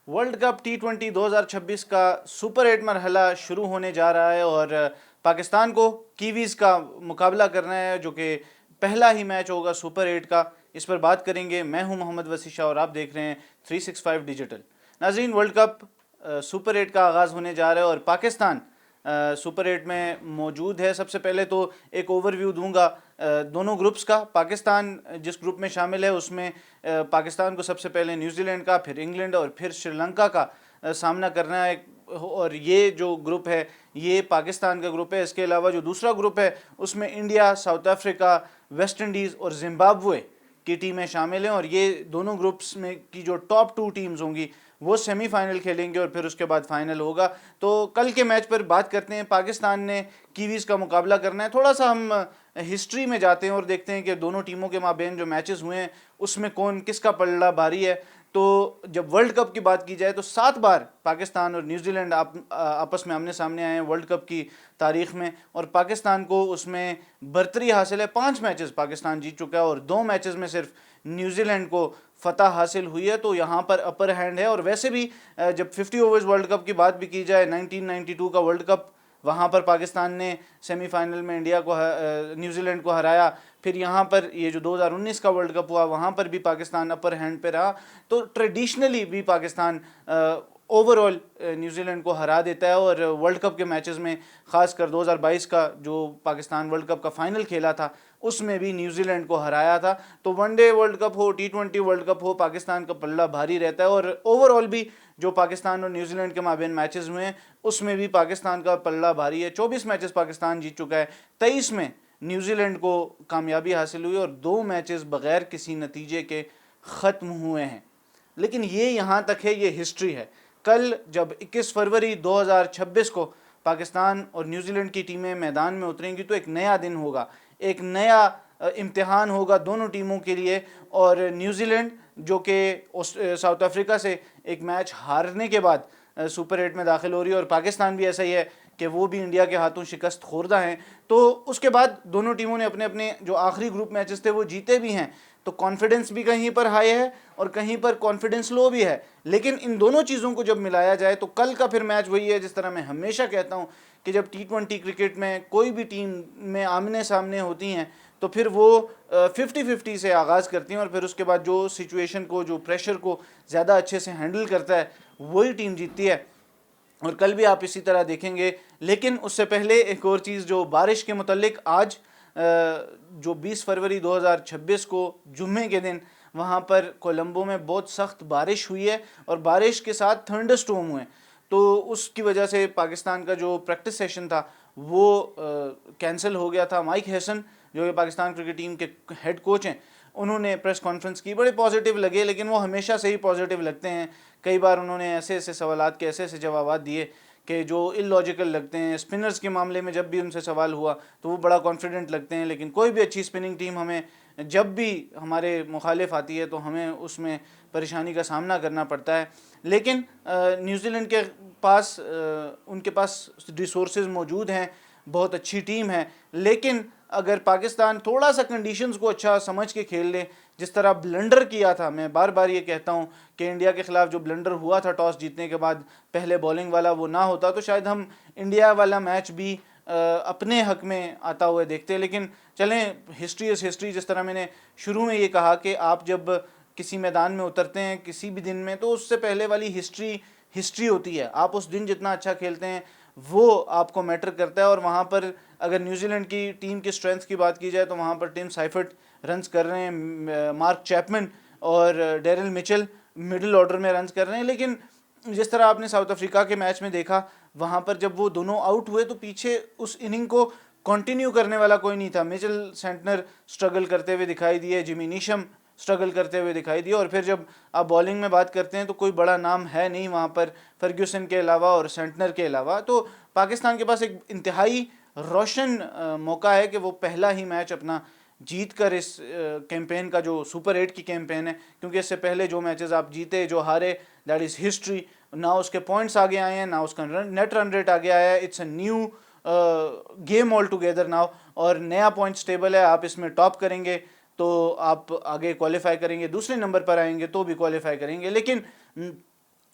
World cup T20 2026 का super 8 मरहला शुरू होने जा रहा है और पाकिस्तान को कीवीज का मुकाबला करना है, जो कि पहला ही मैच होगा सुपर 8 का। इस पर बात करेंगे। मैं हूं मोहम्मद वसीशा और आप देख रहे हैं 365 डिजिटल। नाज़रीन, वर्ल्ड कप सुपर 8 का आगाज़ होने जा रहा है और पाकिस्तान सुपर 8 में मौजूद है। सबसे पहले तो एक ओवरव्यू दूंगा दोनों ग्रुप्स का। पाकिस्तान जिस ग्रुप में शामिल है उसमें पाकिस्तान को सबसे पहले न्यूजीलैंड का, फिर इंग्लैंड और फिर श्रीलंका का सामना करना है। और ये जो ग्रुप है ये पाकिस्तान का ग्रुप है। इसके अलावा जो दूसरा ग्रुप है उसमें India, south Africa, West Indies और जिम्बाब्वे की टीमें शामिल हैं। और ये दोनों ग्रुप्स में की जो टॉप 2 टीम्स होंगी वो सेमीफाइनल खेलेंगे और फिर उसके बाद फाइनल होगा। तो कल के मैच पर बात करते हैं। पाकिस्तान ने कीवीज़ का मुकाबला करना है। थोड़ा सा हम हिस्ट्री में जाते हैं और देखते हैं कि दोनों टीमों के माबेन जो मैचेस हुए हैं उसमें कौन किसका पलड़ा भारी है। तो जब वर्ल्ड कप की बात की जाए तो 7 बार पाकिस्तान और न्यूजीलैंड आपस में आमने सामने आए हैं वर्ल्ड कप की तारीख में, और पाकिस्तान को उसमें बर्तरी हासिल है। 5 मैचेस पाकिस्तान जीत चुका है और 2 मैचेस में सिर्फ न्यूजीलैंड को फतह हासिल हुई है। तो यहाँ पर अपर हैंड है। और वैसे भी जब 50 ओवर्स वर्ल्ड कप की बात भी की जाए, 1992 का वर्ल्ड कप, वहाँ पर पाकिस्तान ने सेमीफाइनल में न्यूजीलैंड को हराया। फिर यहाँ पर ये जो 2019 का वर्ल्ड कप हुआ वहाँ पर भी पाकिस्तान अपर हैंड पे रहा। तो ट्रेडिशनली भी पाकिस्तान ओवरऑल न्यूजीलैंड को हरा देता है। और वर्ल्ड कप के मैचेस में ख़ासकर 2022 का जो पाकिस्तान वर्ल्ड कप का फाइनल खेला था उसमें भी न्यूजीलैंड को हराया था। तो वनडे वर्ल्ड कप हो, T20 वर्ल्ड कप हो, पाकिस्तान का पल्ला भारी रहता है। और ओवरऑल भी जो पाकिस्तान और न्यूजीलैंड के माबेन मैचेस हुए हैं उसमें भी पाकिस्तान का पल्ला भारी है। 24 मैचेस पाकिस्तान जीत चुका है, 23 में न्यूजीलैंड को कामयाबी हासिल हुई और 2 मैचेस बगैर किसी नतीजे के ख़त्म हुए हैं। लेकिन ये यहाँ तक है, ये हिस्ट्री है। कल जब 21 फरवरी 2026 को पाकिस्तान और न्यूजीलैंड की टीमें मैदान में उतरेंगी तो एक नया दिन होगा, एक नया इम्तिहान होगा दोनों टीमों के लिए। और न्यूजीलैंड जो कि साउथ अफ्रीका से एक मैच हारने के बाद सुपर 8 में दाखिल हो रही है, और पाकिस्तान भी ऐसा ही है कि वो भी इंडिया के हाथों शिकस्त खोरदा हैं। तो उसके बाद दोनों टीमों ने अपने अपने जो आखिरी ग्रुप मैचेस थे वो जीते भी हैं। तो कॉन्फिडेंस भी कहीं पर हाई है और कहीं पर कॉन्फिडेंस लो भी है। लेकिन इन दोनों चीज़ों को जब मिलाया जाए तो कल का फिर मैच वही है, जिस तरह मैं हमेशा कहता हूँ कि जब T20 क्रिकेट में कोई भी टीम में आमने सामने होती हैं तो फिर वो 50-50 से आगाज़ करती हैं और फिर उसके बाद जो सिचुएशन को, जो प्रेशर को ज़्यादा अच्छे से हैंडल करता है वही टीम जीतती है। और कल भी आप इसी तरह देखेंगे। लेकिन उससे पहले एक और चीज़, जो बारिश के मुतल्लिक आज जो 20 फरवरी 2026 को जुम्मे के दिन वहाँ पर कोलंबो में बहुत सख्त बारिश हुई है और बारिश के साथ थंडर स्टॉर्म हुए। तो उसकी वजह से पाकिस्तान का जो प्रैक्टिस सेशन था वो कैंसिल हो गया था। माइक हैसन जो कि पाकिस्तान क्रिकेट टीम के हेड कोच हैं, उन्होंने प्रेस कॉन्फ्रेंस की, बड़े पॉजिटिव लगे। लेकिन वो हमेशा से ही पॉजिटिव लगते हैं। कई बार उन्होंने ऐसे ऐसे सवालात के ऐसे ऐसे जवाब दिए कि जो इलॉजिकल लगते हैं। स्पिनर्स के मामले में जब भी उनसे सवाल हुआ तो वो बड़ा कॉन्फिडेंट लगते हैं। लेकिन कोई भी अच्छी स्पिनिंग टीम हमें जब भी हमारे मुखालिफ आती है तो हमें उसमें परेशानी का सामना करना पड़ता है। लेकिन न्यूजीलैंड के पास उनके पास रिसोर्सेज मौजूद हैं, बहुत अच्छी टीम है। लेकिन अगर पाकिस्तान थोड़ा सा कंडीशंस को अच्छा समझ के खेल ले, जिस तरह ब्लंडर किया था, मैं बार बार ये कहता हूँ कि इंडिया के ख़िलाफ़ जो ब्लंडर हुआ था टॉस जीतने के बाद पहले बॉलिंग वाला, वो ना होता तो शायद हम इंडिया वाला मैच भी अपने हक में आता हुआ देखते। लेकिन चलें, हिस्ट्री इज़ हिस्ट्री। जिस तरह मैंने शुरू में ये कहा कि आप जब किसी मैदान में उतरते हैं किसी भी दिन में तो उससे पहले वाली हिस्ट्री होती है। आप उस दिन जितना अच्छा खेलते हैं वो आपको मैटर करता है। और वहाँ पर अगर न्यूजीलैंड की टीम की स्ट्रेंथ की बात की जाए तो वहाँ पर टिम साइफर्ट रन्स कर रहे हैं, मार्क चैपमैन और डेरिल मिचेल मिडिल ऑर्डर में रन्स कर रहे हैं। लेकिन जिस तरह आपने साउथ अफ्रीका के मैच में देखा, वहाँ पर जब वो दोनों आउट हुए तो पीछे उस इनिंग को कंटिन्यू करने वाला कोई नहीं था। मिचेल सेंटनर स्ट्रगल करते हुए दिखाई दिए, जिमी नीशम स्ट्रगल करते हुए दिखाई दिए। और फिर जब आप बॉलिंग में बात करते हैं तो कोई बड़ा नाम है नहीं वहाँ पर फर्ग्यूसन के अलावा और सेंटनर के अलावा। तो पाकिस्तान के पास एक इंतहाई रोशन मौका है कि वो पहला ही मैच अपना जीत कर इस कैंपेन का, जो सुपर 8 की कैंपेन है, क्योंकि इससे पहले जो मैचेस आप जीते, जो हारे, दैट इज़ हिस्ट्री। ना उसके पॉइंट्स आगे आए हैं, ना उसका नेट रन रेट आगे आया है। It's a new game all together now, और नया पॉइंट्स टेबल है। आप इसमें टॉप करेंगे तो आप आगे क्वालिफाई करेंगे, दूसरे नंबर पर आएंगे तो भी क्वालिफाई करेंगे। लेकिन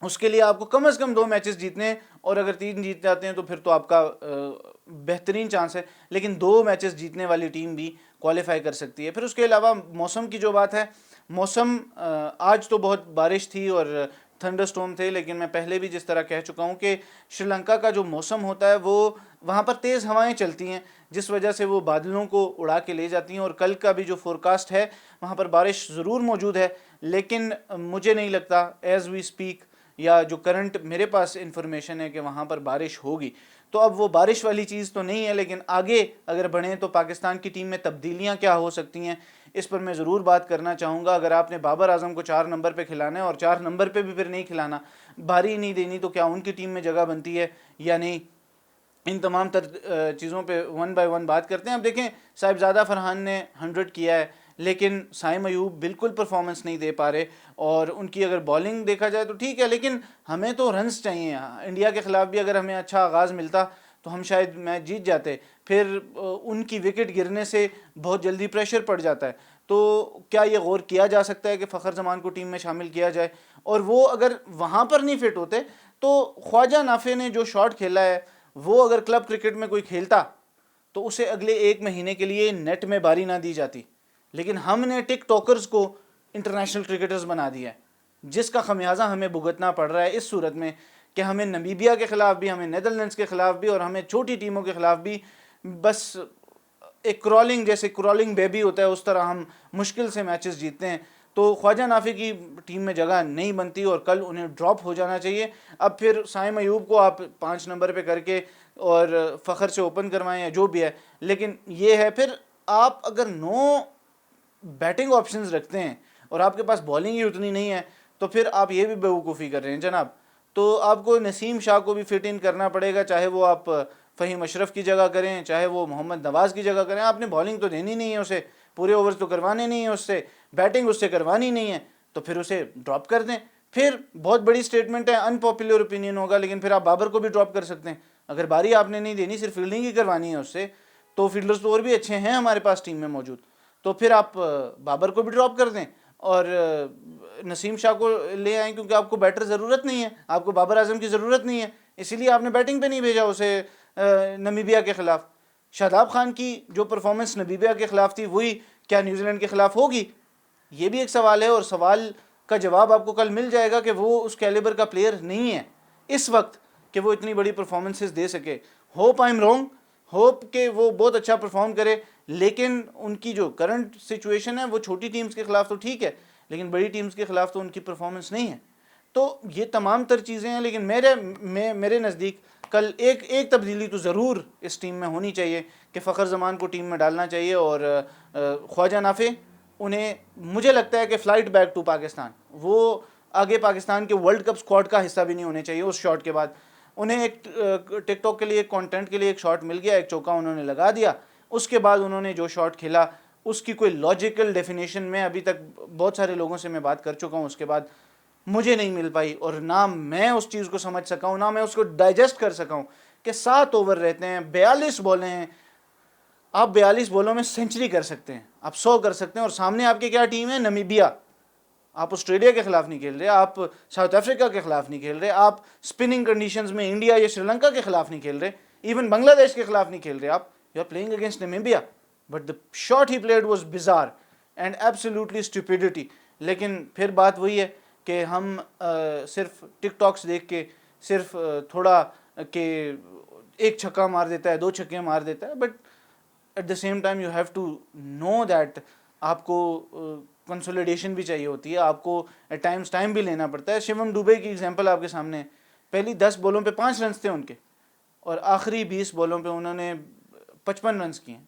اس کے لیے آپ کو کم از کم 2 میچز جیتنے ہیں، اور اگر 3 جیت جاتے ہیں تو پھر تو آپ کا بہترین چانس ہے، لیکن 2 میچز جیتنے والی ٹیم بھی کوالیفائی کر سکتی ہے۔ پھر اس کے علاوہ موسم کی جو بات ہے، موسم آج تو بہت بارش تھی اور تھنڈر سٹورم تھے، لیکن میں پہلے بھی جس طرح کہہ چکا ہوں کہ شری لنکا کا جو موسم ہوتا ہے وہ وہاں پر تیز ہوائیں چلتی ہیں، جس وجہ سے وہ بادلوں کو اڑا کے لے جاتی ہیں، اور کل کا بھی جو فورکاسٹ ہے وہاں پر بارش ضرور موجود ہے، لیکن مجھے نہیں لگتا ایز وی اسپیک یا جو کرنٹ میرے پاس انفارمیشن ہے کہ وہاں پر بارش ہوگی۔ تو اب وہ بارش والی چیز تو نہیں ہے، لیکن آگے اگر بڑھیں تو پاکستان کی ٹیم میں تبدیلیاں کیا ہو سکتی ہیں، اس پر میں ضرور بات کرنا چاہوں گا۔ اگر آپ نے بابر اعظم کو 4 نمبر پہ کھلانا ہے اور 4 نمبر پہ بھی پھر نہیں کھلانا، بھاری نہیں دینی، تو کیا ان کی ٹیم میں جگہ بنتی ہے یا نہیں؟ ان تمام چیزوں پہ ون بائی ون بات کرتے ہیں۔ اب دیکھیں، صاحبزادہ فرحان نے 100 کیا ہے، لیکن سائم ایوب بالکل پرفارمنس نہیں دے پا رہے، اور ان کی اگر بالنگ دیکھا جائے تو ٹھیک ہے، لیکن ہمیں تو رنز چاہیے۔ انڈیا کے خلاف بھی اگر ہمیں اچھا آغاز ملتا تو ہم شاید میچ جیت جاتے، پھر ان کی وکٹ گرنے سے بہت جلدی پریشر پڑ جاتا ہے۔ تو کیا یہ غور کیا جا سکتا ہے کہ فخر زمان کو ٹیم میں شامل کیا جائے؟ اور وہ اگر وہاں پر نہیں فٹ ہوتے تو خواجہ نافع نے جو شاٹ کھیلا ہے، وہ اگر کلب کرکٹ میں کوئی کھیلتا تو اسے اگلے 1 مہینے کے لیے نیٹ میں باری نہ دی جاتی، لیکن ہم نے ٹک ٹاکرز کو انٹرنیشنل کرکٹرز بنا دیا ہے، جس کا خمیازہ ہمیں بھگتنا پڑ رہا ہے اس صورت میں کہ ہمیں نمیبیا کے خلاف بھی، ہمیں نیدرلینڈز کے خلاف بھی، اور ہمیں چھوٹی ٹیموں کے خلاف بھی بس ایک کرالنگ، جیسے کرالنگ بیبی ہوتا ہے اس طرح ہم مشکل سے میچز جیتتے ہیں۔ تو خواجہ نافع کی ٹیم میں جگہ نہیں بنتی اور کل انہیں ڈراپ ہو جانا چاہیے۔ اب پھر سائم ایوب کو آپ 5 نمبر پہ کر کے اور فخر سے اوپن کروائیں یا جو بھی ہے، لیکن یہ ہے پھر آپ اگر 9 بیٹنگ آپشنز رکھتے ہیں اور آپ کے پاس بالنگ ہی اتنی نہیں ہے تو پھر آپ یہ بھی بیوقوفی کر رہے ہیں جناب۔ تو آپ کو نسیم شاہ کو بھی فٹ ان کرنا پڑے گا، چاہے وہ آپ فہیم اشرف کی جگہ کریں، چاہے وہ محمد نواز کی جگہ کریں۔ آپ نے بالنگ تو دینی نہیں ہے اسے، پورے اوورز تو کروانے نہیں ہیں اس سے، بیٹنگ اس سے کروانی نہیں ہے، تو پھر اسے ڈراپ کر دیں۔ پھر بہت بڑی سٹیٹمنٹ ہے، ان پاپولر اوپینین ہوگا، لیکن پھر آپ بابر کو بھی ڈراپ کر سکتے ہیں۔ اگر باری آپ نے نہیں دینی، صرف فیلڈنگ ہی کروانی ہے اس سے، تو فیلڈرز تو اور بھی اچھے ہیں ہمارے پاس ٹیم میں موجود، تو پھر آپ بابر کو بھی ڈراپ کر دیں اور نسیم شاہ کو لے آئیں، کیونکہ آپ کو بیٹر ضرورت نہیں ہے، آپ کو بابر اعظم کی ضرورت نہیں ہے، اسی لیے آپ نے بیٹنگ پہ نہیں بھیجا اسے نمیبیا کے خلاف۔ شاداب خان کی جو پرفارمنس نمیبیا کے خلاف تھی وہی کیا نیوزی لینڈ کے خلاف ہوگی؟ یہ بھی ایک سوال ہے، اور سوال کا جواب آپ کو کل مل جائے گا کہ وہ اس کیلیبر کا پلیئر نہیں ہے اس وقت کہ وہ اتنی بڑی پرفارمنسز دے سکے۔ Hope I am wrong, hope کہ وہ بہت اچھا پرفارم کرے، لیکن ان کی جو کرنٹ سچویشن ہے وہ چھوٹی ٹیمز کے خلاف تو ٹھیک ہے، لیکن بڑی ٹیمز کے خلاف تو ان کی پرفارمنس نہیں ہے۔ تو یہ تمام تر چیزیں ہیں، لیکن میرے نزدیک کل ایک تبدیلی تو ضرور اس ٹیم میں ہونی چاہیے کہ فخر زمان کو ٹیم میں ڈالنا چاہیے، اور خواجہ نافع انہیں مجھے لگتا ہے کہ فلائٹ بیک ٹو پاکستان، وہ آگے پاکستان کے ورلڈ کپ اسکواڈ کا حصہ بھی نہیں ہونے چاہیے۔ اس شاٹ کے بعد انہیں ایک ٹک ٹاک کے لیے، ایک کانٹینٹ کے لیے ایک شاٹ مل گیا، ایک چوکا انہوں نے لگا دیا، اس کے بعد انہوں نے جو شاٹ کھیلا اس کی کوئی لاجیکل ڈیفینیشن میں ابھی تک بہت سارے لوگوں سے میں بات کر چکا ہوں، اس کے بعد مجھے نہیں مل پائی، اور نہ میں اس چیز کو سمجھ سکا ہوں، نہ میں اس کو ڈائجسٹ کر سکا ہوں کہ 7 اوور رہتے ہیں، 42 بالیں ہیں، آپ 42 بالوں میں سنچری کر سکتے ہیں، آپ 100 کر سکتے ہیں، اور سامنے آپ کی کیا ٹیم ہے؟ نمیبیا۔ آپ آسٹریلیا کے خلاف نہیں کھیل رہے، آپ ساؤتھ افریقہ کے خلاف نہیں کھیل رہے، آپ سپننگ کنڈیشنز میں انڈیا یا سری لنکا کے خلاف نہیں کھیل رہے، ایون بنگلہ دیش کے خلاف نہیں کھیل رہے، آپ you are playing against Namibia, but the shot he played was bizarre and absolutely stupidity۔ لیکن پھر بات وہی ہے کہ ہم صرف ٹک ٹاکس دیکھ کے، صرف تھوڑا کہ ایک چھکا مار دیتا ہے، 2 چھکے مار دیتا ہے، but at the same time you have to know that آپ کو کنسولیڈیشن بھی چاہیے ہوتی ہے، آپ کو ایٹ ٹائمز ٹائم بھی لینا پڑتا ہے۔ شیوم ڈوبے کی ایگزامپل آپ کے سامنے ہے، پہلی 10 بالوں پہ 5 رنز تھے ان کے، اور آخری 20 بالوں پہ انہوں نے 55 رنز کیے ہیں۔